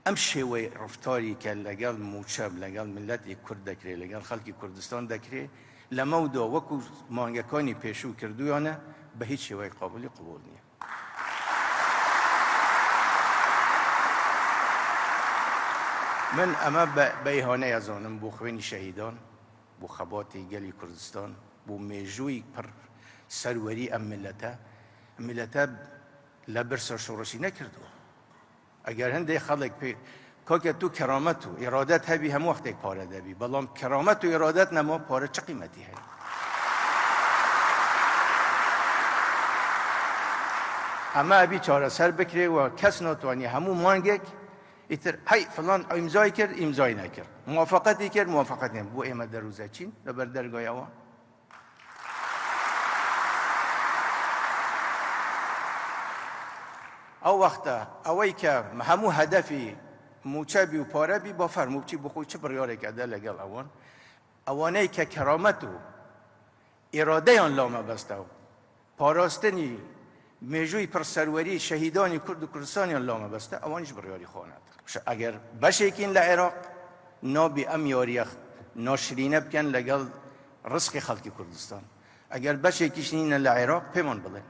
ئەم شێوەی ڕفتاری کە لەگەڵ موچەب لەگەڵ ملەتی کورد دەکرێت لەگەڵ خەڵکی کوردستان دەکرێت لە مەودۆ وەکو مانگەکانی پێشوو کردویانە بە هیچ شێوەی قابلی قبول نییە. من ئەمە بە ئیهانە ئەزانم بۆ خوێنی شەهیدان، بۆ خەباتی گەلی کوردستان، بۆ مێژووی پڕ سەروەری ئەم ملەتە لە برسە شۆڕشی نەکردووە. ئەگەر هەندێک خەڵک پێ کاکە تو کەرامەت و ئێرادەت هەبی هەموو وەختێک پارە دەبی، بەڵام کەرامەت و ئێرادەت نەما پارە چ قیمەتی هەیە؟ ئەمە ئەبی چارەسەر بکرێ و کەس ناتوانێ هەموو مانگێک ئیتر هەی فڵان ئیمزای کرد ئیمزای نەکرد، موافقەتی کرد موافقەت نێ، بۆ ئێمە دەروزەچین لەبەر دەرگایەوە. ئەو وەختە ئەوەی کە هەموو هەدەفی موچەبی و پارەبی با فەرموو بچی بخۆی چ بڕیارێکەدا لەگەڵ ئەوانەی کە کەرامەت و ئێرادەیان لامەبەستە و پاراستنی مێژووی پڕسەروەری شەهیدانی کورد و کوردستانیان لامەبەستە، ئەوانیش بڕیاری خۆنات. ئەگەر بەشێکین لە عێراق نابی ئەم یاریە ناشرینە بکەن لەگەڵ ڕزقی خەڵکی کوردستان، ئەگەر بەشێکیش نینە لە عێراق پێمان بڵێن